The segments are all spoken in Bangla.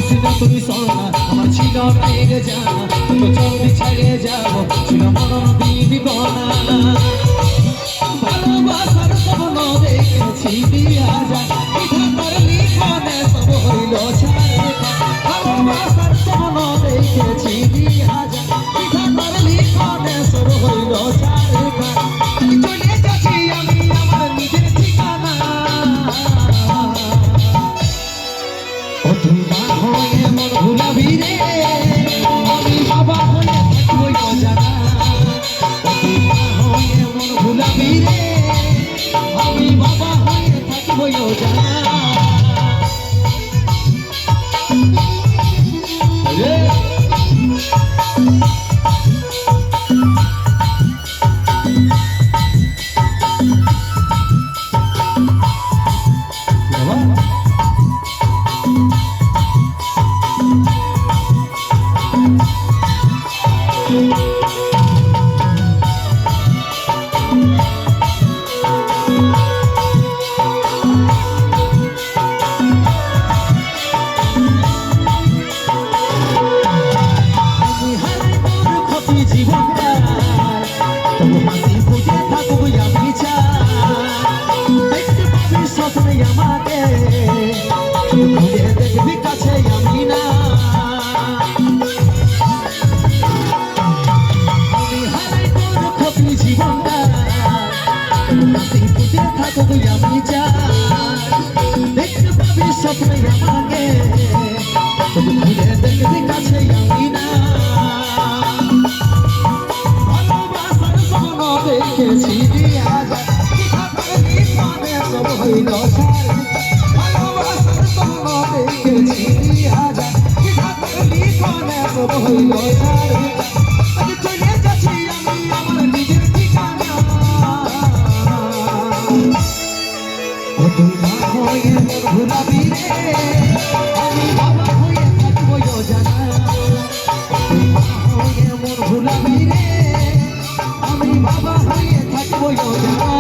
সিনা তুমি সোনা আমার ছিল মেরে জানা তুমি জলদি ছেড়ে যাবো ছিল মরণ দিবনা ভালোবাসার স্বপ্ন দেখেছি দিয়া যায় বিধাতার লিখনে সব হইল ছাড়ে ভালোবাসার স্বপ্ন দেখেছি দিয়া যায় বিধাতার লিখনে সব হইল ছাড়ে চলে যাচ্ছি আমি আমার নিজের ঠিকানা ও তুই মা হয়ে মন ভুলাবি রে আমি বাবা হয়ে থাকবই অজানা ও তুই মা হয়ে মন ভুলাবি রে আমি বাবা হয়ে থাকবই অজানা দেখবি কাছে আমি না আমি হারাই তোর ক্ষতি জীবনটা হাসি ফুটে থাকুক আমি চাই দেখতে পাবি স্বপ্নে আমাকে ঘুরে দেখবি কাছে আমি না ভালোবাসার স্বপ্ন দেখেছি সব হইল ভালোবাসার স্বপ্ন দেখেছি সব হইল চলে যাচ্ছি আমি আমার নিজের ঠিকানা ও তুই মা হয়ে মোর ভুলাবি রে আমি বাবা হয়ে থাকবো জানা তুই মা হয়ে মোর ভুলাবি রে আমি বাবা হয়ে থাকবো জানা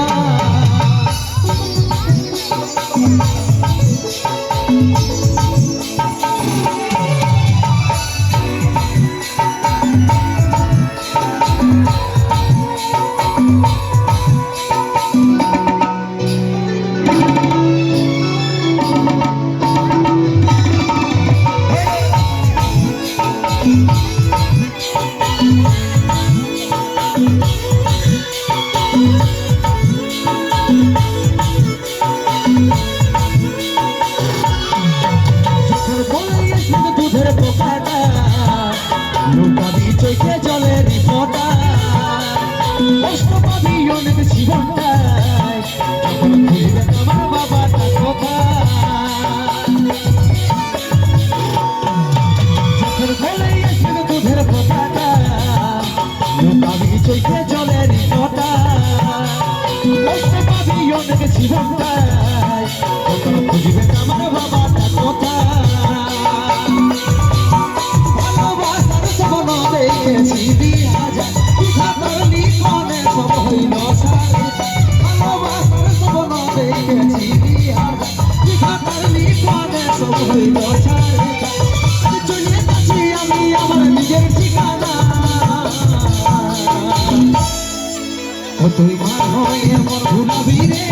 দুধের পোকাটা লুকাবি চোখে জলের ফোঁটা কষ্ট পাবি অনেক জীবনটায় যখন খুঁজবে আমার বাবাটা কথা যখন বলে আসবে দুধের পোকাটা লুকাবি চোখে জলের ফোঁটা কষ্ট পাবি অনেক জীবনটায় যখন খুঁজবে আমার বাবাটা কথা দেখেছি দিয়া যায় বিধাতার লিখনে সব হইল ছাড়ে ভালোবাসার স্বপ্ন দেখেছি দিয়া যায় বিধাতার লিখনে সব হইল ছাড়ে চলে যাচ্ছি আমি আমার নিজের ঠিকানা ও তুই মা হয়ে মোর ভুলাবি রে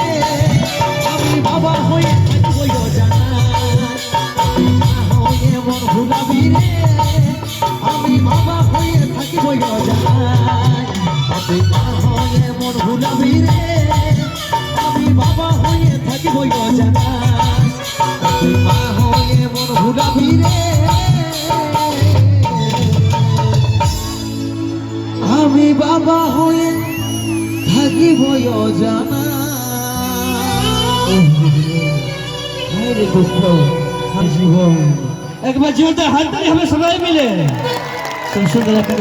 আমি বাবা হয়ে থাকবো জানা তুই মা হয়ে মোর ভুলাবি রে আমি বাবা হয়ে থাকিব জানা তুই মা হয়ে মোর ভুলাবি রে আমি বাবা হয়ে থাকিব জানা তুই মা হয়ে মোর ভুলাবি রে আমি বাবা হয়ে থাকিব জানা জীবন একবার জীবনটা হাততালি হবে সবাই মিলে সুন্দর একটা